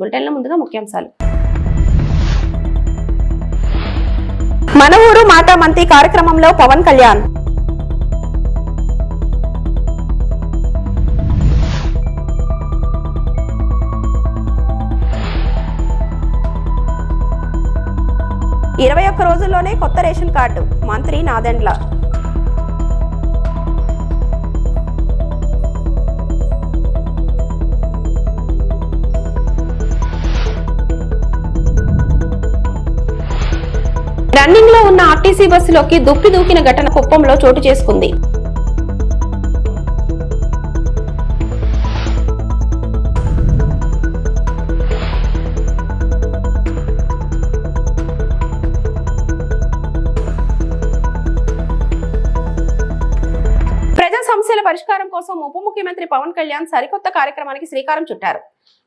బులెటిన్ల ముందుగా ముఖ్యాంశాలు. మన ఊరు మాతా మంత్రి కార్యక్రమంలో పవన్ కళ్యాణ్. ఇరవై ఒక్క రోజుల్లోనే కొత్త రేషన్ కార్డు, మంత్రి నాదెండ్ల. రన్నింగ్ లో ఉన్న ఆర్టీసీ బస్సులోకి దుప్పి దూకిన ఘటన కుప్పంలో చోటు చేసుకుంది. ప్రజా సమస్యల పరిష్కారం కోసం ఉప ముఖ్యమంత్రి పవన్ కళ్యాణ్ సరికొత్త కార్యక్రమానికి శ్రీకారం చుట్టారు.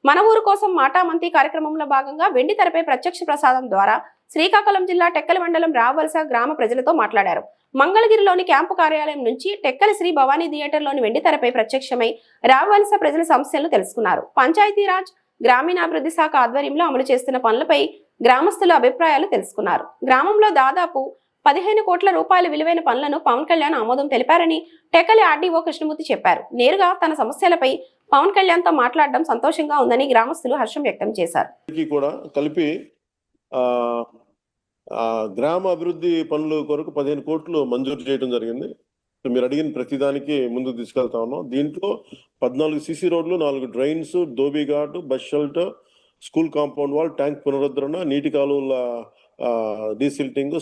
మన ఊరు కోసం మాటా మంత్రి కార్యక్రమంలో భాగంగా వెండి తెరపై ప్రత్యక్ష ప్రసాదం ద్వారా శ్రీకాకుళం జిల్లా టెక్కలి మండలం రావలస గ్రామ ప్రజలతో మాట్లాడారు. మంగళగిరిలోని క్యాంపు కార్యాలయం నుంచి టెక్కలి శ్రీ భవానీ థియేటర్లోని వెండి తెరపై ప్రత్యక్షమై రావలస ప్రజల సమస్యలను తెలుసుకున్నారు. పంచాయతీరాజ్ గ్రామీణాభివృద్ధి శాఖ ఆధ్వర్యంలో అమలు చేస్తున్న పనులపై గ్రామస్తుల అభిప్రాయాలు తెలుసుకున్నారు. గ్రామంలో దాదాపు 15 కోట్ల రూపాయల విలువైన పనులను పవన్ కళ్యాణ్ ఆమోదం తెలిపారని టెక్కలి ఆర్డీఓ కృష్ణమూర్తి చెప్పారు. నేరుగా తన సమస్యలపై పవన్ కళ్యాణ్ తో మాట్లాడడం సంతోషంగా ఉందని గ్రామస్తులు హర్షం వ్యక్తం చేశారు. గ్రామ అభివృద్ధి పనుల కొరకు 15 కోట్లు మంజూరు చేయడం జరిగింది. మీరు అడిగిన ప్రతిదానికి ముందుకు తీసుకెళ్తా ఉన్నాం. దీంట్లో 14 సిసి రోడ్లు, 4 drains, dhobi ghat, bus shelter, school compound wall, tank పునరుద్ధరణ, నీటి కాలువల డీసిల్టింగ్,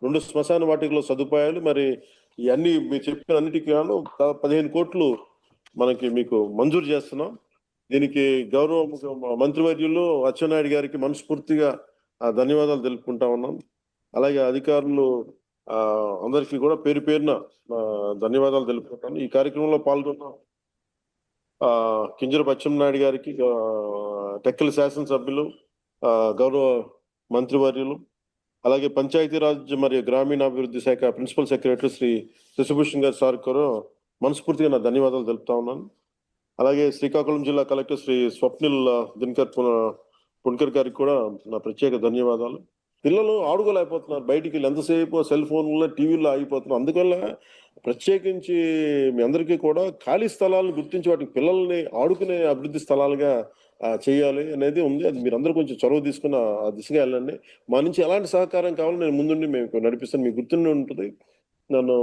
2 శ్మశాన వాటికలో సదుపాయాలు, మరి ఇవన్నీ మీరు చెప్పిన అన్నిటికీ 15 కోట్లు మనకి మీకు మంజూరు చేస్తున్నాం. దీనికి గౌరవ మంత్రివర్యులు అచ్చెన్నాయుడు గారికి మనస్ఫూర్తిగా ధన్యవాదాలు తెలుపుకుంటా ఉన్నాం. అలాగే అధికారులు అందరికీ కూడా పేరు పేరున ధన్యవాదాలు తెలుపుకుంటాను. ఈ కార్యక్రమంలో పాల్గొన్న కింజరపు అచ్చెన్నాయుడు గారికి, టెక్కలి శాసనసభ్యులు, గౌరవ మంత్రివర్యులు, అలాగే పంచాయతీరాజ్ మరియు గ్రామీణాభివృద్ధి శాఖ ప్రిన్సిపల్ సెక్రటరీ శ్రీ శశిభూషణ్ గారి సార్ కూడా మనస్ఫూర్తిగా నా ధన్యవాదాలు తెలుపుతా ఉన్నాను. అలాగే శ్రీకాకుళం జిల్లా కలెక్టర్ శ్రీ స్వప్నిల్ పుణ్కర్ గారికి కూడా నా ప్రత్యేక ధన్యవాదాలు. పిల్లలు ఆడుకోలేకపోతున్నారు, బయటికి వెళ్ళి ఎంతసేపు సెల్ ఫోన్లో టీవీలో ఆగిపోతున్నారు. అందువల్ల ప్రత్యేకించి మీ అందరికీ కూడా ఖాళీ స్థలాలను గుర్తించి వాటికి పిల్లల్ని ఆడుకునే అభివృద్ధి స్థలాలుగా చేయాలి అనేది ఉంది. అది మీరు అందరూ కొంచెం చొరవ తీసుకున్న ఆ దిశగా వెళ్ళండి. మా నుంచి ఎలాంటి సహకారం కావాలో నేను ముందుండి మేము నడిపిస్తాను. మీకు గుర్తుండి ఉంటుంది, నన్ను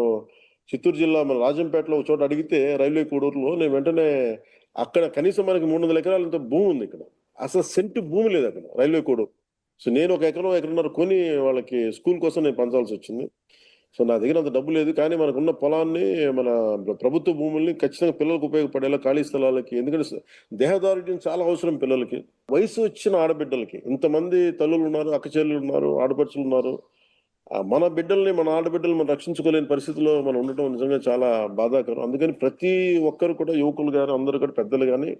చిత్తూరు జిల్లా మన రాజంపేటలో ఒక చోట అడిగితే రైల్వే కోడూరులో నేను వెంటనే అక్కడ కనీసం మనకి 300 ఎకరాలంత భూమి ఉంది. ఇక్కడ అసలు సెంటు భూమి లేదు అక్కడ రైల్వే కోడూరు. సో నేను 1 ఎకరం కొని వాళ్ళకి స్కూల్ కోసం నేను పంచాల్సి వచ్చింది. సో నా దగ్గర అంత డబ్బు లేదు, కానీ మనకున్న పొలాన్ని, మన ప్రభుత్వ భూముల్ని ఖచ్చితంగా పిల్లలకు ఉపయోగపడేలా ఖాళీ స్థలాలకి, ఎందుకంటే దేహదారుఢ్యం చాలా అవసరం పిల్లలకి. వయసు వచ్చిన ఆడబిడ్డలకి ఇంతమంది తల్లులు ఉన్నారు, అక్కచెల్లెలు ఉన్నారు, ఆడపడుచులు ఉన్నారు. మన బిడ్డల్ని, మన ఆడబిడ్డలు మనం రక్షించుకోలేని పరిస్థితిలో మనం ఉండటం నిజంగా చాలా బాధాకరం. అందుకని ప్రతి ఒక్కరు కూడా, యువకులు కానీ అందరూ కూడా, పెద్దలు కానీ,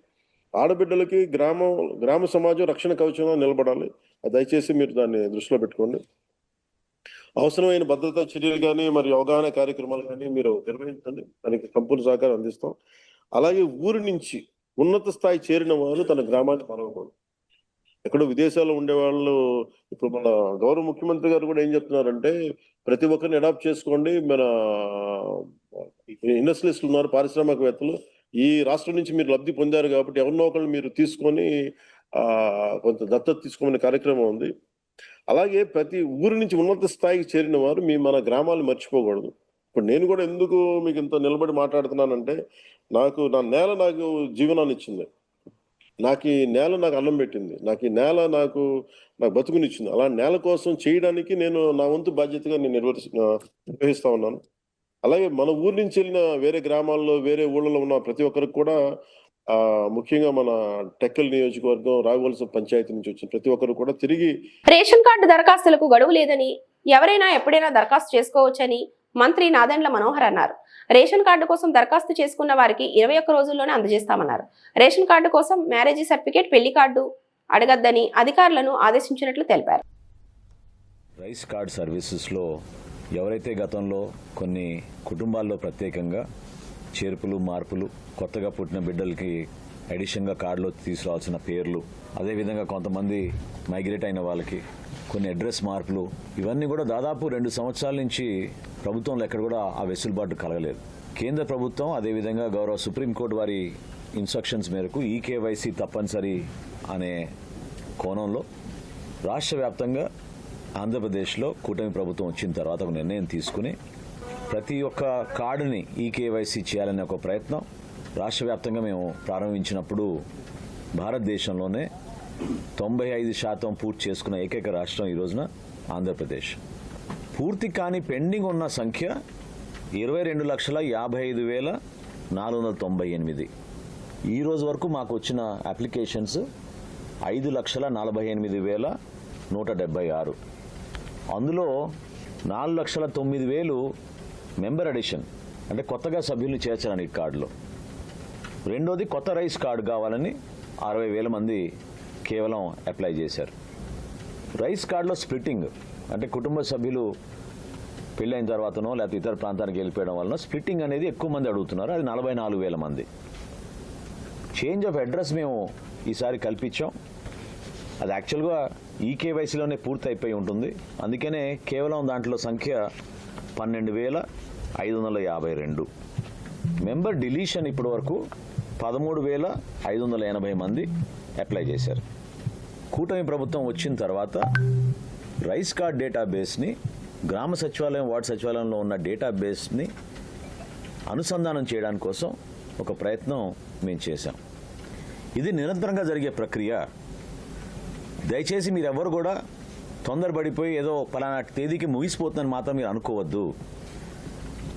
ఆడబిడ్డలకి గ్రామ సమాజం రక్షణ కవచంగా నిలబడాలి. దయచేసి మీరు దాన్ని దృష్టిలో పెట్టుకోండి. అవసరమైన భద్రతా చర్యలు కానీ మరి అవగాహన కార్యక్రమాలు కానీ మీరు నిర్వహించండి. దానికి సంపూర్ణ సహకారం అందిస్తాం. అలాగే ఊరి నుంచి ఉన్నత స్థాయి చేరిన వాళ్ళు తన గ్రామాన్ని మరవకూడదు. ఎక్కడో విదేశాల్లో ఉండేవాళ్ళు, ఇప్పుడు మన గౌరవ ముఖ్యమంత్రి గారు కూడా ఏం చెప్తున్నారంటే, ప్రతి ఒక్కరిని అడాప్ట్ చేసుకోండి. మన ఇండస్ట్రియలిస్టులు ఉన్నారు, పారిశ్రామికవేత్తలు, ఈ రాష్ట్రం నుంచి మీరు లబ్ధి పొందారు కాబట్టి ఎవరినో ఒకళ్ళు మీరు తీసుకొని కొంత దత్తత తీసుకోమనే కార్యక్రమం ఉంది. అలాగే ప్రతి ఊరి నుంచి ఉన్నత స్థాయికి చేరిన వారు మన గ్రామాలు మర్చిపోకూడదు. ఇప్పుడు నేను కూడా ఎందుకు మీకు ఇంత నిలబడి మాట్లాడుతున్నానంటే, నా నేల నాకు జీవనాన్ని ఇచ్చింది, నాకు ఈ నేల నాకు అన్నం పెట్టింది, నాకు ఈ నేల నాకు బతుకునిచ్చింది. అలా నేల కోసం చేయడానికి నేను నా వంతు బాధ్యతగా నేను నిర్వహిస్తా ఉన్నాను. అలాగే మన ఊరి నుంచి వెళ్ళిన వేరే గ్రామాల్లో, వేరే ఊళ్ళలో ఉన్న ప్రతి ఒక్కరికి కూడా, ముఖ్యంగా మన టెక్కల్ నియోజకవర్గం రావలస పంచాయతీ నుంచి వచ్చిన ప్రతి ఒక్కరు కూడా తిరిగి రేషన్ కార్డు దరఖాస్తులకు గడువు లేదని, ఎవరైనా ఎప్పుడైనా దరఖాస్తు చేసుకోవచ్చని మంత్రి నాదెండ్ల మనోహర్ అన్నారు. రేషన్ కార్డు కోసం దరఖాస్తు చేసుకున్న వారికి 21 రోజుల్లోనే అందజేస్తామన్నారు. రేషన్ కార్డు కోసం మ్యారేజీ సర్టిఫికేట్, పెళ్లి కార్డు అడగద్దని అధికారులను ఆదేశించినట్లు తెలిపారు. రైస్ కార్డ్ సర్వీసెస్లో ఎవరైతే గతంలో కొన్ని కుటుంబాల్లో ప్రత్యేకంగా చేర్పులు, మార్పులు, కొత్తగా పుట్టిన బిడ్డలకి అడిషన్గా కార్డులో తీసుకురావాల్సిన పేర్లు, అదేవిధంగా కొంతమంది మైగ్రేట్ అయిన వాళ్ళకి కొన్ని అడ్రస్ మార్పులు, ఇవన్నీ కూడా దాదాపు 2 సంవత్సరాల నుంచి ప్రభుత్వంలో ఎక్కడ కూడా ఆ వెసులుబాటు కలగలేదు. కేంద్ర ప్రభుత్వం అదేవిధంగా గౌరవ సుప్రీంకోర్టు వారి ఇన్స్ట్రక్షన్స్ మేరకు ఈకేవైసీ తప్పనిసరి అనే కోణంలో రాష్ట్ర వ్యాప్తంగా ఆంధ్రప్రదేశ్లో కూటమి ప్రభుత్వం వచ్చిన తర్వాత ఒక నిర్ణయం తీసుకుని ప్రతి ఒక్క కార్డుని ఈకేవైసీ చేయాలనే ఒక ప్రయత్నం రాష్ట్ర వ్యాప్తంగా మేము ప్రారంభించినప్పుడు భారతదేశంలోనే 95% పూర్తి చేసుకున్న ఏకైక రాష్ట్రం ఈ రోజున ఆంధ్రప్రదేశ్. పూర్తి కాని పెండింగ్ ఉన్న సంఖ్య 22,55,498. ఈ రోజు వరకు మాకు వచ్చిన అప్లికేషన్స్ 5,48,176. అందులో 4,09,000 మెంబర్ అడిషన్, అంటే కొత్తగా సభ్యుల్ని చేర్చడానికి కార్డులో. రెండోది కొత్త రైస్ కార్డు కావాలని 60,000 మంది కేవలం అప్లై చేశారు. రైస్ కార్డులో స్ప్లిట్టింగ్, అంటే కుటుంబ సభ్యులు పెళ్ళైన తర్వాతనో లేకపోతే ఇతర ప్రాంతానికి వెళ్ళిపోవడం వలన స్ప్లిట్టింగ్ అనేది ఎక్కువ మంది అడుగుతున్నారు. అది 44,000 మంది. చేంజ్ ఆఫ్ అడ్రస్ మేము ఈసారి కల్పించాం. అది యాక్చువల్గా ఈకేవైసీలోనే పూర్తి అయిపోయి ఉంటుంది. అందుకనే కేవలం దాంట్లో సంఖ్య 12,552. మెంబర్ డిలీషన్ ఇప్పటి వరకు 13,580 మంది అప్లై చేశారు. కూటమి ప్రభుత్వం వచ్చిన తర్వాత రైస్ కార్డ్ డేటాబేస్ని గ్రామ సచివాలయం, వార్డు సచివాలయంలో ఉన్న డేటాబేస్ని అనుసంధానం చేయడానికి కోసం ఒక ప్రయత్నం మేము చేశాం. ఇది నిరంతరంగా జరిగే ప్రక్రియ. దయచేసి మీరెవ్వరు కూడా తొందరపడిపోయి ఏదో పలానా తేదీకి ముగిసిపోతుందని మాత్రం మీరు అనుకోవద్దు.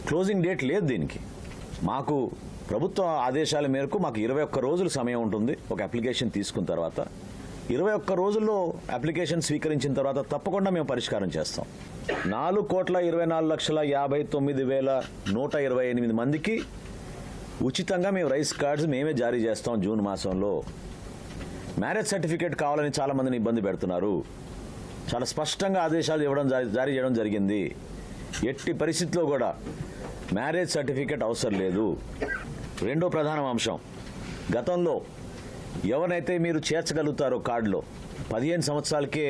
క్లోజింగ్ డేట్ లేదు దీనికి. మాకు ప్రభుత్వ ఆదేశాల మేరకు మాకు 21 రోజులు సమయం ఉంటుంది. ఒక అప్లికేషన్ తీసుకున్న తర్వాత 21 రోజుల్లో అప్లికేషన్ స్వీకరించిన తర్వాత తప్పకుండా మేము పరిష్కారం చేస్తాం. 4,24,59,128 మందికి ఉచితంగా మేము రైస్ కార్డ్స్ మేమే జారీ చేస్తాం. జూన్ మాసంలో మ్యారేజ్ సర్టిఫికేట్ కావాలని చాలా మందిని ఇబ్బంది పెడుతున్నారు. చాలా స్పష్టంగా ఆదేశాలు జారీ చేయడం జరిగింది. ఎట్టి పరిస్థితిలో కూడా మ్యారేజ్ సర్టిఫికేట్ అవసరం లేదు. రెండో ప్రధాన అంశం, గతంలో ఎవరైతే మీరు చేర్చగలుగుతారో కార్డులో 15 సంవత్సరాలకే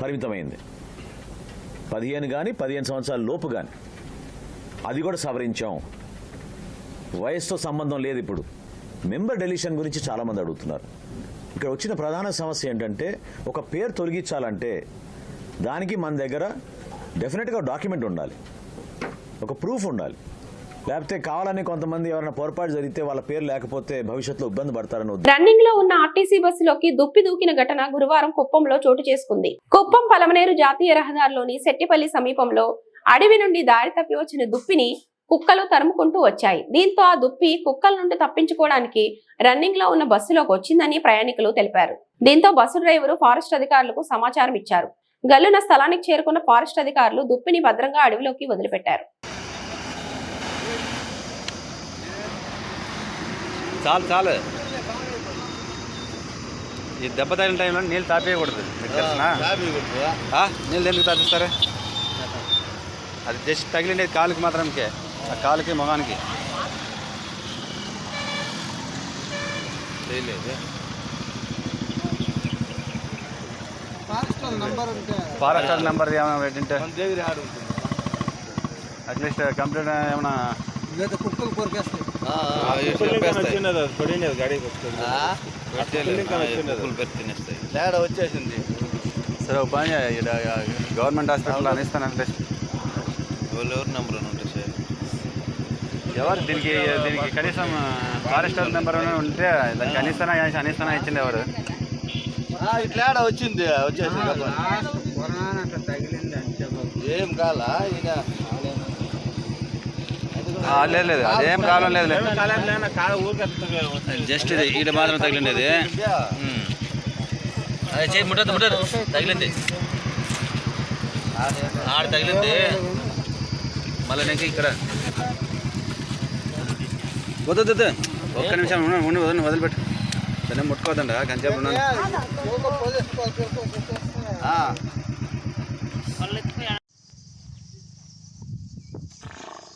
పరిమితమైంది. 15 కానీ 15 సంవత్సరాల లోపు కానీ అది కూడా సవరించాం. వయసుతో సంబంధం లేదు. ఇప్పుడు మెంబర్ డెలిషన్ గురించి చాలామంది అడుగుతున్నారు. ఇక్కడ వచ్చిన ప్రధాన సమస్య ఏంటంటే ఒక పేరు తొలగించాలంటే దానికి మన దగ్గర డెఫినెట్గా డాక్యుమెంట్ ఉండాలి, ఒక ప్రూఫ్ ఉండాలి. లేకపోతే కావాలని కొంతమంది ఎవరైనా పొరపాటు జరిగితే వాళ్ళ పేరు లేకపోతే భవిష్యత్తులో ఇబ్బంది పడతారని. రన్నింగ్ లో ఉన్న ఆర్టీసీ బస్సులోకి దుప్పి దూకిన ఘటన గురువారం కుప్పంలో చోటు చేసుకుంది. కుప్పం పలమనేరు జాతీయ రహదారిలోని సెట్టిపల్లి సమీపంలో అడవి నుండి దారి తప్పి వచ్చిన దుప్పిని కుక్కలు తరుముకుంటూ వచ్చాయి. దీంతో ఆ దుప్పి కుక్కల నుండి తప్పించుకోవడానికి రన్నింగ్ లో ఉన్న బస్సులోకి వచ్చిందని ప్రయాణికులు తెలిపారు. దీంతో బస్సు డ్రైవరు ఫారెస్ట్ అధికారులకు సమాచారం ఇచ్చారు. గల్లున స్థలానికి చేరుకున్న ఫారెస్ట్ అధికారులు దుప్పిని భద్రంగా అడవిలోకి వదిలిపెట్టారు. చాలు చాలు, ఈ దెబ్బ తగిలిన టైంలో నీళ్ళు తాపేయకూడదు. నీళ్ళు ఎందుకు తాపిస్తారు? అది జస్ట్ తగిలిండేది కాలుకి మాత్రమే, ఆ కాలుకి మొగానికి తెలియలేదు. ఫారెస్ట్ నెంబర్ ఏమైనా పెట్టింటే అట్లీస్ట్ కంప్లీట్ ఏమైనా కుక్కలు కొరికేస్తాయి. వచ్చేసింది. సరే ఒక పని, గవర్నమెంట్ హాస్పిటల్ అనిస్తానంటే ఎవరు నెంబర్ ఉంటుంది సార్? ఎవరు దీనికి కనీసం ఫారెస్ట్ నెంబర్ ఉంటే దానికి అనిస్తానా ఇచ్చింది ఎవరు? ఇట్లా వచ్చింది, వచ్చేసింది. ఏం కాలా లేదు, అదేం కాలం లేదు. జస్ట్ ఇది ఈడ మాత్రం తగిలిండేది. అదే చేయి ముట్టదు తగిలింది, ఆడ తగిలింది. మళ్ళీ నీకు ఇక్కడ వద్దు, ఒక్క నిమిషం వదిలిపెట్టు. దాన్ని ముట్టుకోవద్దండ కంచేపు ఉన్నాను.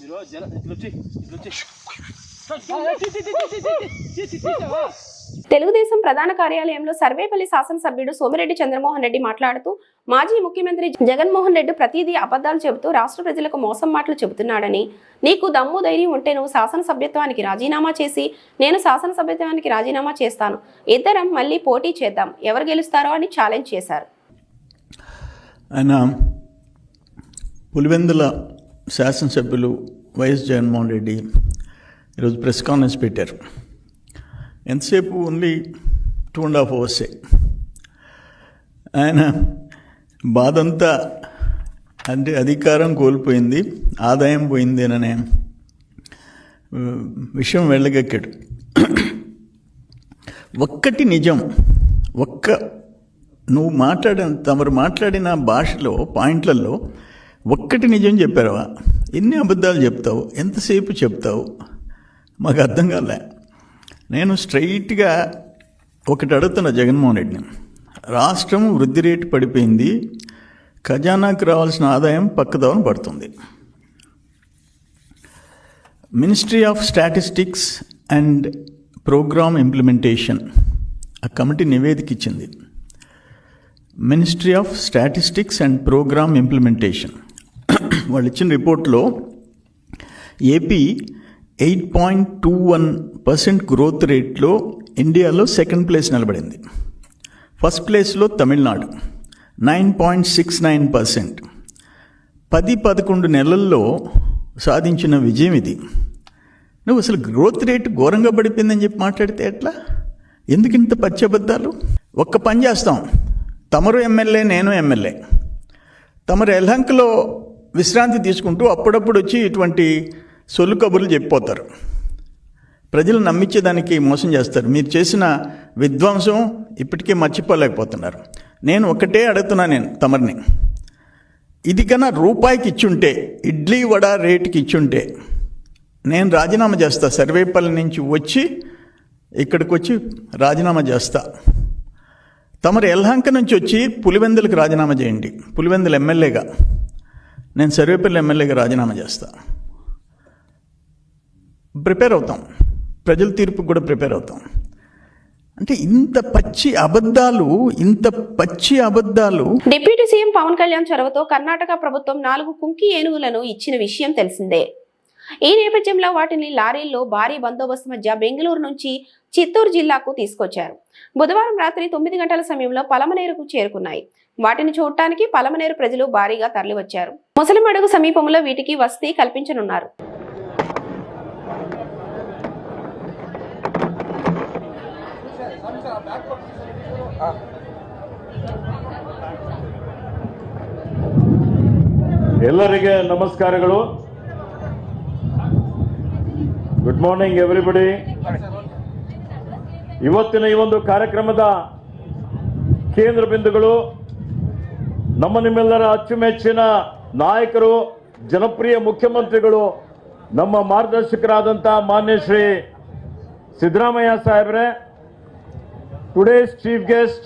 ఈరోజు ఇట్లొచ్చి తెలుగుదేశం ప్రధాన కార్యాలయంలో సర్వేపల్లి శాసనసభ్యుడు సోమిరెడ్డి చంద్రమోహన్ రెడ్డి మాట్లాడుతూ మాజీ ముఖ్యమంత్రి జగన్మోహన్ రెడ్డి ప్రతిదీ అబద్ధాలు చెబుతూ రాష్ట్ర ప్రజలకు మోసం మాటలు చెబుతున్నాడని, నీకు దమ్ము ధైర్యం ఉంటే నువ్వు శాసనసభ్యత్వానికి రాజీనామా చేసి నేను శాసనసభ్యత్వానికి రాజీనామా చేస్తాను, ఇద్దరం మళ్ళీ పోటీ చేద్దాం, ఎవరు గెలుస్తారో అని ఛాలెంజ్ చేశారు. ఆయన పులివెందుల శాసనసభ్యులు వైఎస్ జగన్మోహన్ రెడ్డి ఈరోజు ప్రెస్ కాన్ఫరెన్స్ పెట్టారు. ఎంతసేపు ఓన్లీ 2.5 hours. ఆయన బాధంతా అంటే అధికారం కోల్పోయింది, ఆదాయం పోయింది అనే విషయం వెళ్ళగక్కాడు. ఒక్కటి నిజం, నువ్వు తమరు మాట్లాడిన భాషలో పాయింట్లలో ఒక్కటి నిజం చెప్పారవా? ఎన్ని అబద్ధాలు చెప్తావు? ఎంతసేపు చెప్తావు? మాకు అర్థం కాలే. నేను స్ట్రైట్గా ఒకటి అడుగుతున్నా జగన్మోహన్ రెడ్డిని. రాష్ట్రం వృద్ధి రేటు పడిపోయింది, ఖజానాకు రావాల్సిన ఆదాయం పక్కదోవన పడుతుంది. Ministry of statistics and programme implementation ఆ కమిటీ నివేదిక ఇచ్చింది. Ministry of statistics and programme implementation వాళ్ళు ఇచ్చిన రిపోర్ట్లో ఏపీ 8.21% గ్రోత్ రేట్లో ఇండియాలో సెకండ్ ప్లేస్ నిలబడింది. ఫస్ట్ ప్లేస్లో తమిళనాడు 9.69%. 10-11 నెలల్లో సాధించిన విజయం ఇది. నువ్వు అసలు గ్రోత్ రేటు ఘోరంగా పడిపోయిందని చెప్పి మాట్లాడితే ఎట్లా? ఎందుకు ఇంత పచ్చబద్దాలు? ఒక్క పని చేస్తాం, తమరు ఎమ్మెల్యే, నేను ఎమ్మెల్యే. తమరు ఎల్హంకలో విశ్రాంతి తీసుకుంటూ అప్పుడప్పుడు వచ్చి ఇటువంటి సొల్లు కబుర్లు చెప్పిపోతారు, ప్రజలు నమ్మించేదానికి మోసం చేస్తారు. మీరు చేసిన విధ్వంసం ఇప్పటికే మర్చిపోలేకపోతున్నారు. నేను ఒకటే అడుగుతున్నా, నేను తమరిని, ఇది కన్నా రూపాయికి ఇచ్చుంటే, ఇడ్లీ వడ రేటుకి ఇచ్చుంటే నేను రాజీనామా చేస్తా. సర్వేపల్లి నుంచి వచ్చి ఇక్కడికి వచ్చి రాజీనామా చేస్తా. తమరు ఎల్హంక నుంచి వచ్చి పులివెందులకు రాజీనామా చేయండి. పులివెందుల ఎమ్మెల్యేగా, నేను సర్వేపల్లి ఎమ్మెల్యేగా రాజీనామా చేస్తా. ప్రిపేర్ అవుతాం, ప్రజల తీర్పుకు కూడా ప్రిపేర్ అవుతాం. అంటే ఇంత పచ్చి అబద్ధాలు. డిప్యూటీ సీఎం పవన్ కళ్యాణ్ చొరవతో కర్ణాటక ప్రభుత్వం 4 కుంకి ఏనుగులను ఇచ్చిన విషయం తెలిసిందే. ఈ నేపథ్యంలో వాటిని లారీల్లో భారీ బందోబస్తు మధ్య బెంగళూరు నుంచి చిత్తూరు జిల్లాకు తీసుకొచ్చారు. బుధవారం రాత్రి 9 గంటల సమయంలో పలమనేరుకు చేరుకున్నాయి. వాటిని చూడటానికి పలమనేరు ప్రజలు భారీగా తరలివచ్చారు. ముసలిమడుగు సమీపంలో వీటికి వసతి కల్పించనున్నారు. ಎಲ್ಲರಿಗೆ ನಮಸ್ಕಾರಗಳು. Good morning everybody. ಇವತ್ತಿನ ಈ ಒಂದು ಕಾರ್ಯಕ್ರಮದ ಕೇಂದ್ರ ಬಿಂದುಗಳು ನಿಮ್ಮೆಲ್ಲರ ಅಚ್ಚುಮೆಚ್ಚಿನ ನಾಯಕರು, ಜನಪ್ರಿಯ ಮುಖ್ಯಮಂತ್ರಿಗಳು, ನಮ್ಮ ಮಾರ್ಗದರ್ಶಕರಾದಂಥ ಮಾನ್ಯ ಶ್ರೀ ಸಿದ್ದರಾಮಯ್ಯ ಸಾಹೇಬ್ರೆ. Today's chief guest,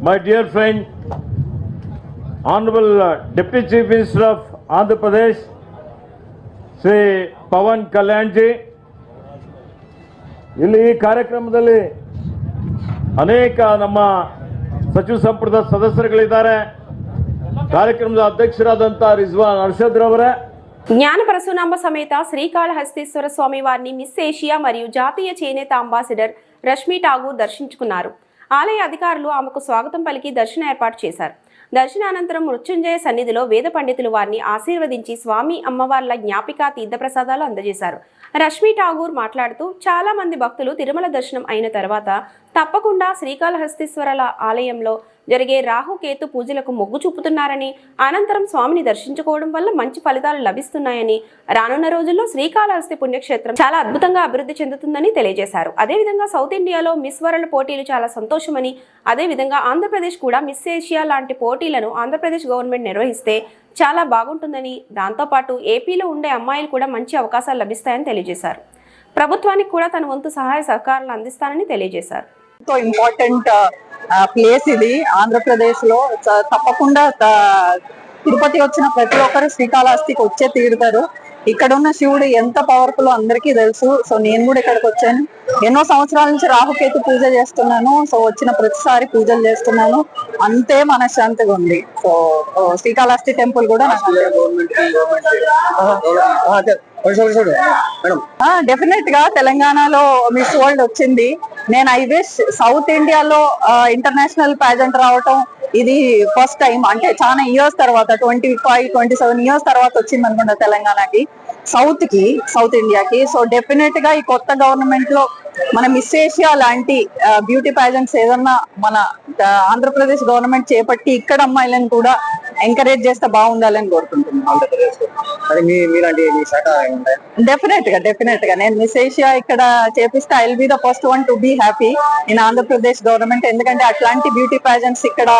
my dear friend, Honorable Deputy Chief Minister of Andhra Pradesh, Sri Pawan Kalyan ji. ಇಲ್ಲಿ ಈ ಕಾರ್ಯಕ್ರಮದಲ್ಲಿ ಅನೇಕ ನಮ್ಮ ಸಚಿವ ಸಂಪುಟದ ಸದಸ್ಯರುಗಳಿದ್ದಾರೆ. ಕಾರ್ಯಕ್ರಮದ ಅಧ್ಯಕ್ಷರಾದಂಥ ರಿಜ್ವಾನ್ ಅರ್ಷದ್ ರವರೇ, జ్ఞాన పరశునాంబ సమేత శ్రీకాళహస్తీశ్వర స్వామి వారిని మిస్ ఏషియా మరియు జాతీయ చేనేత అంబాసిడర్ రష్మి ఠాగూర్ దర్శించుకున్నారు. ఆలయ అధికారులు ఆమెకు స్వాగతం పలికి దర్శన ఏర్పాటు చేశారు. దర్శనానంతరం మృత్యుంజయ సన్నిధిలో వేద పండితులు వారిని ఆశీర్వదించి స్వామి అమ్మవార్ల జ్ఞాపిక తీర్థప్రసాదాలు అందజేశారు. రష్మి ఠాగూర్ మాట్లాడుతూ, చాలా మంది భక్తులు తిరుమల దర్శనం అయిన తర్వాత తప్పకుండా శ్రీకాళహస్తీశ్వర ఆలయంలో జరిగే రాహుకేతు పూజలకు మొగ్గు చూపుతున్నారని, అనంతరం స్వామిని దర్శించుకోవడం వల్ల మంచి ఫలితాలు లభిస్తున్నాయని, రానున్న రోజుల్లో శ్రీకాళహస్తి పుణ్యక్షేత్రం చాలా అద్భుతంగా అభివృద్ధి చెందుతుందని తెలియజేశారు. అదేవిధంగా సౌత్ ఇండియాలో మిస్ వరల్డ్ పోటీలు చాలా సంతోషమని, అదేవిధంగా ఆంధ్రప్రదేశ్ కూడా మిస్ ఏషియా లాంటి పోటీలను ఆంధ్రప్రదేశ్ గవర్నమెంట్ నిర్వహిస్తే చాలా బాగుంటుందని, దాంతోపాటు ఏపీలో ఉండే అమ్మాయిలు కూడా మంచి అవకాశాలు లభిస్తాయని తెలియజేశారు. ప్రభుత్వానికి కూడా తన వంతు సహాయ సహకారాలు అందిస్తానని తెలియజేశారు. ఎంతో ఇంపార్టెంట్ ప్లేస్ ఇది ఆంధ్రప్రదేశ్ లో. తప్పకుండా తిరుపతి వచ్చిన ప్రతి ఒక్కరు శ్రీకాళహస్తికి వచ్చే తీరుతారు. ఇక్కడ ఉన్న శివుడు ఎంత పవర్ఫుల్ అందరికీ తెలుసు. సో నేను కూడా ఇక్కడికి వచ్చాను. ఎన్నో సంవత్సరాల నుంచి రాహుకేతు పూజ చేస్తున్నాను. సో వచ్చిన ప్రతిసారి పూజలు చేస్తున్నాను. అంతే మనశ్శాంతిగా ఉంది. సో శ్రీకాళహస్తి టెంపుల్ కూడా నాకు డెఫినెట్ గా తెలంగాణలో మిస్ వరల్డ్ వచ్చింది. నేను ఐ విష్ సౌత్ ఇండియాలో ఇంటర్నేషనల్ ప్యాజెంట్ రావటం ఇది ఫస్ట్ టైం. అంటే చాలా ఇయర్స్ తర్వాత 25-27 ఇయర్స్ తర్వాత వచ్చింది అనుకుంటా తెలంగాణకి, సౌత్ ఇండియాకి. సో డెఫినెట్ గా ఈ కొత్త గవర్నమెంట్ లో మన మిస్ ఏషియా లాంటి బ్యూటీ ప్యాజెంట్స్ ఏదన్నా మన ఆంధ్రప్రదేశ్ గవర్నమెంట్ చేపట్టి ఇక్కడ అమ్మాయిలను కూడా ఎంకరేజ్ చేస్తే బాగుండాలని కోరుకుంటున్నాను. డెఫినెట్ గా నేను మిస్ ఏషియా ఇక్కడ చేపిస్తే I will be the first one to be happy in Andhra Pradesh government. ఎందుకంటే అట్లాంటి బ్యూటీ ప్యాజెంట్స్ ఇక్కడ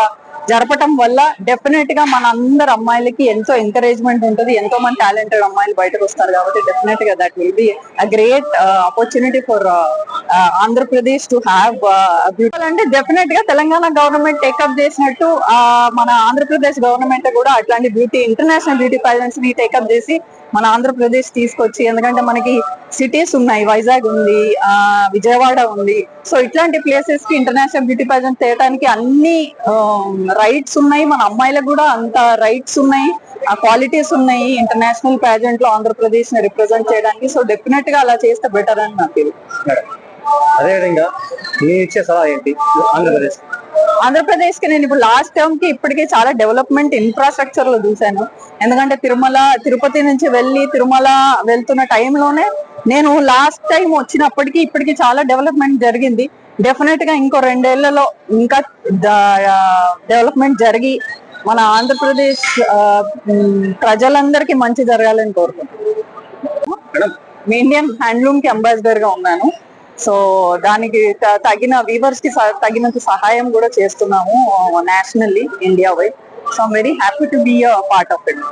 జరపటం వల్ల డెఫినెట్ గా మన అందరు అమ్మాయిలకి ఎంతో ఎంకరేజ్మెంట్ ఉంటుంది. ఎంతో మంది టాలెంటెడ్ అమ్మాయిలు బయటకు వస్తారు కాబట్టి డెఫినెట్ గా that will be a great opportunity for Andhra Pradesh to have beauty. అంటే డెఫినెట్ గా తెలంగాణ గవర్నమెంట్ టేకప్ చేసినట్టు మన ఆంధ్రప్రదేశ్ గవర్నమెంట్ కూడా అట్లాంటి ఇంటర్నేషనల్ బ్యూటీ ప్యాజెంట్స్ ని టేకప్ చేసి మన ఆంధ్రప్రదేశ్ తీసుకొచ్చి, ఎందుకంటే మనకి సిటీస్ ఉన్నాయి, వైజాగ్ ఉంది, విజయవాడ ఉంది. సో ఇట్లాంటి ప్లేసెస్ కి ఇంటర్నేషనల్ బ్యూటీ ప్యాజెంట్ చేయడానికి అన్ని రైట్స్ ఉన్నాయి. మన అమ్మాయిలకు కూడా అంత రైట్స్ ఉన్నాయి, ఆ క్వాలిటీస్ ఉన్నాయి ఇంటర్నేషనల్ ప్యాజెంట్ లో ఆంధ్రప్రదేశ్ ని రిప్రజెంట్ చేయడానికి. సో డెఫినెట్ గా అలా చేస్తే బెటర్ అని నాకు ఫీల్. అదేవిధంగా మీ ఇచ్చే సలహా ఏంటి ఆంధ్రప్రదేశ్ కి? నేను ఇప్పుడు లాస్ట్ టర్మ్ కి ఇప్పటికే చాలా డెవలప్మెంట్ ఇన్ఫ్రాస్ట్రక్చర్ లో చూశాను. ఎందుకంటే తిరుపతి నుంచి తిరుమల వెళ్తున్న టైంలోనే నేను లాస్ట్ టైం వచ్చినప్పటికీ ఇప్పటికి చాలా డెవలప్మెంట్ జరిగింది. డెఫినెట్ గా ఇంకో 2 ఏళ్లలో ఇంకా డెవలప్మెంట్ జరిగి మన ఆంధ్రప్రదేశ్ ప్రజలందరికీ మంచి జరగాలని కోరుకుంటున్నాను. మీ ఇండియన్ హ్యాండ్లూమ్ కి అంబాసిడర్ గా ఉన్నాను. సో దానికి తగిన వీవర్స్ కి తగినంత సహాయం కూడా చేస్తున్నాము nationally, India wide. So I'm very happy to be a part of it.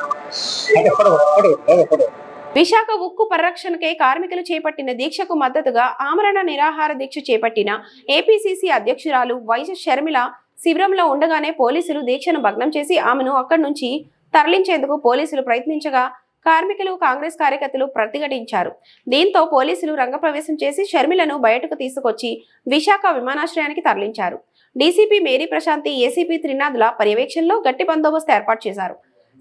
Visakha ఉక్కు పరిరక్షణకై కార్మికులు చేపట్టిన దీక్షకు మద్దతుగా ఆమరణ నిరాహార దీక్ష చేపట్టిన ఏపీసీసీ అధ్యక్షురాలు వైఎస్ షర్మిల శిబిరంలో ఉండగానే పోలీసులు దీక్షను భగ్నం చేసి ఆమెను అక్కడి నుంచి తరలించేందుకు పోలీసులు ప్రయత్నించగా కార్మికులు, కాంగ్రెస్ కార్యకర్తలు ప్రతిఘటించారు. దీంతో పోలీసులు రంగప్రవేశం చేసి షర్మిలను బయటకు తీసుకొచ్చి విశాఖ విమానాశ్రయానికి తరలించారు. డీసీపీ మేరీ ప్రశాంతి, ఏసీపీ త్రినాథ్ల పర్యవేక్షణలో గట్టి బందోబస్తు ఏర్పాటు చేశారు.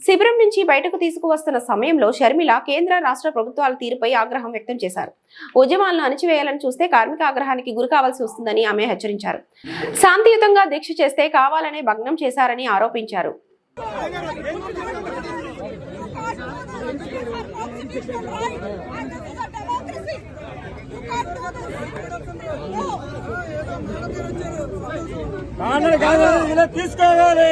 శిబిరం నుంచి బయటకు తీసుకువస్తున్న సమయంలో షర్మిల కేంద్ర రాష్ట్ర ప్రభుత్వాల తీరుపై ఆగ్రహం వ్యక్తం చేశారు. ఉద్యమాలను అణచివేయాలని చూస్తే కార్మిక ఆగ్రహానికి గురి కావాల్సి వస్తుందని ఆమె హెచ్చరించారు. శాంతియుతంగా దీక్ష చేస్తే కావాలనే భగ్నం చేశారని ఆరోపించారు. తీసుకోవాలి.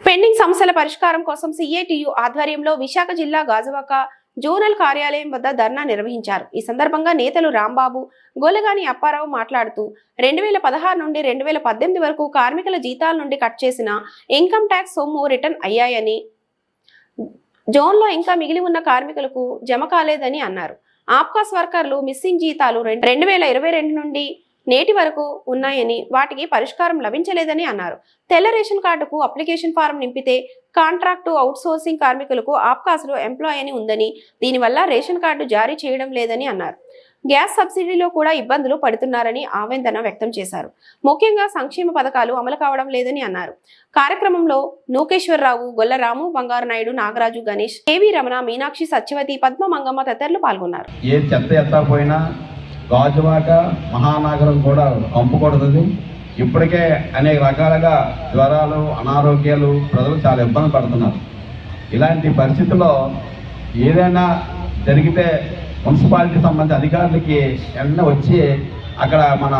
పెండింగ్ సమస్యల పరిష్కారం కోసం సిఐటియు ఆధ్వర్యంలో విశాఖ జిల్లా గాజువాక జోనల్ కార్యాలయం వద్ద ధర్నా నిర్వహించారు. ఈ సందర్భంగా నేతలు రాంబాబు, గోలగాని అప్పారావు మాట్లాడుతూ 2016 నుండి 2018 వరకు కార్మికుల జీతాల నుండి కట్ చేసిన ఇన్కమ్ ట్యాక్స్ సొమ్ము రిటర్న్ అయ్యాయని, జోన్లో ఇంకా మిగిలి ఉన్న కార్మికులకు జమ కాలేదని అన్నారు. ఆప్కాస్ వర్కర్లు మిస్సింగ్ జీతాలు 2022 నుండి నేటి వరకు ఉన్నాయని, వాటికి పరిష్కారం లభించలేదని అన్నారు. తెల్ల రేషన్ కార్డుకు అప్లికేషన్ ఫారం నింపితే కాంట్రాక్టు అవుట్సోర్సింగ్ కార్మికులకు ఆప్కాస్లో ఎంప్లాయ్ అని ఉందని, దీనివల్ల రేషన్ కార్డు జారీ చేయడం లేదని అన్నారు. గ్యాస్ సబ్సిడీలో కూడా ఇబ్బందులు పడుతున్నారని ఆవేదన వ్యక్తం చేశారు. ముఖ్యంగా సంక్షేమ పథకాలు అమలు కావడం లేదని అన్నారు. కార్యక్రమంలో నూకేశ్వరరావు, గొల్లరాము, బంగారు నాయుడు, నాగరాజు, గణేష్, కేవీ రమణ, మీనాక్షి, సత్యవతి, పద్మ, మంగమ్మ తదితరులు పాల్గొన్నారు. ఏ చెత్త ఎత్తకపోయినా గాజువాక మహానగరం కూడా కంపు కొడుతుంది. ఇప్పటికే అనేక రకాలుగా జ్వరాలు, అనారోగ్యాలు, ప్రజలు చాలా ఇబ్బంది పడుతున్నారు. ఇలాంటి పరిస్థితుల్లో ఏదైనా జరిగితే మున్సిపాలిటీ సంబంధించిన అధికారులకి వెంటనే వచ్చి అక్కడ మన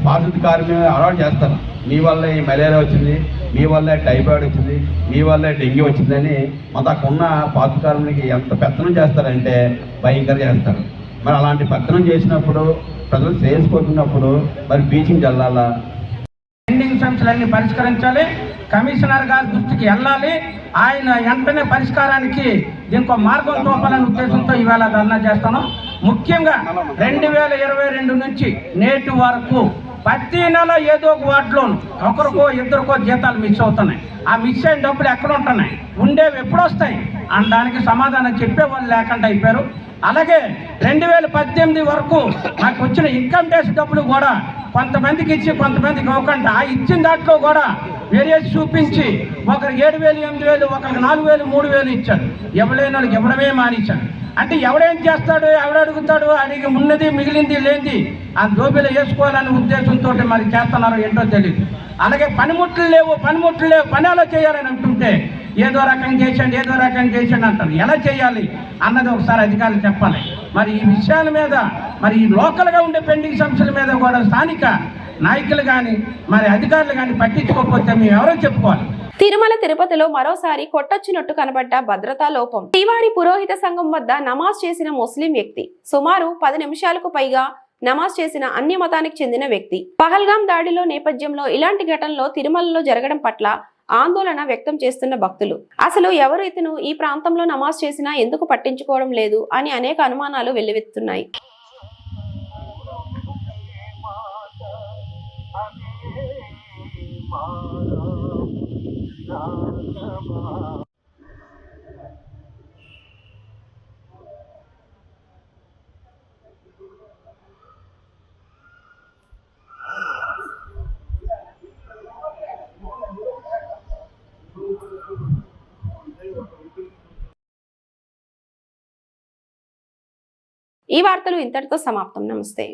పారిశుద్ధ్య కార్మికులను అలవాటు చేస్తారు. మీ వల్లే ఈ మలేరియా వచ్చింది, మీ వల్లే టైఫాయిడ్ వచ్చింది, మీ వల్లే డెంగ్యూ వచ్చిందని మనకున్న పారిశుద్ధ్య కార్మికులకి ఎంత పెత్తనం చేస్తారంటే భయంకరంగా చేస్తారు. మరి అలాంటి పెత్తనం చేసినప్పుడు ప్రజలు శ్రేయస్కోరుకున్నప్పుడు మరి బీచింగ్ చల్లాలా? పెండింగ్ సమస్యలన్నీ పరిష్కరించాలి. కమిషనర్ గారి దృష్టికి వెళ్ళాలి. ఆయన వెంటనే పరిష్కారానికి దీనికి మార్గం చూపాలనే ఉద్దేశంతో ఈవేళ ధర్నా చేస్తాను. ముఖ్యంగా 2022 నుంచి నేటి వరకు ప్రతి నెల ఏదో ఒక వార్డులోను ఒకరికో ఇద్దరికో జీతాలు మిస్ అవుతున్నాయి. ఆ మిస్ అయిన డబ్బులు ఎక్కడ ఉంటున్నాయి, ఉండేవి ఎప్పుడు వస్తాయి అని దానికి సమాధానం చెప్పేవాళ్ళు లేకుండా అయిపోయారు. అలాగే 2018 వరకు నాకు వచ్చిన ఇన్కమ్ ట్యాక్స్ డబ్బులు కూడా కొంతమందికి ఇచ్చి కొంతమందికి ఇవ్వకుండా ఆ ఇచ్చిన దాంట్లో కూడా వేరియస్ చూపించి ఒకరికి 7,000, 8,000, ఒకరికి 4,000, 3,000 ఇచ్చాడు. ఎవరైనా వాళ్ళకి ఇవ్వడమే మానేశాడు. అంటే ఎవడేం చేస్తాడు, ఎవడడుగుతాడు, అడిగి ఉన్నది మిగిలింది లేనిది ఆ దోబిలో వేసుకోవాలనే ఉద్దేశంతో మరి చేస్తున్నారో ఏంటో తెలియదు. అలాగే పనిముట్లు లేవు, పని ఎలా చేయాలని అంటుంటే ఏదో రకం చేసండి అంటారు. ఎలా చేయాలి అన్నది ఒకసారి అధికారులు చెప్పాలి. మరి ఈ విషయాల మీద మరి ఈ లోకల్గా ఉండే పెండింగ్ సమస్యల మీద కూడా స్థానిక నాయకులు కానీ మరి అధికారులు కానీ పట్టించుకోకపోతే మేము ఎవరో చెప్పుకోవాలి. తిరుమల తిరుపతిలో మరోసారి కొట్టొచ్చినట్టు కనబడ్డ భద్రతా లోపం. శ్రీవారి పురోహిత సంఘం వద్ద నమాజ్ చేసిన ముస్లిం వ్యక్తి సుమారు 10 నిమిషాలకు పైగా నమాజ్ చేసిన అన్య మతానికి చెందిన వ్యక్తి. పహల్గాం దాడిలో నేపథ్యంలో ఇలాంటి ఘటనలో తిరుమలలో జరగడం పట్ల ఆందోళన వ్యక్తం చేస్తున్న భక్తులు అసలు ఎవరు ఇతను ఈ ప్రాంతంలో నమాజ్ చేసినా ఎందుకు పట్టించుకోవడం లేదు అని అనేక అనుమానాలు వెల్లువెత్తుతున్నాయి. ఈ వార్తలు ఇంతటితో సమాప్తం. నమస్తే.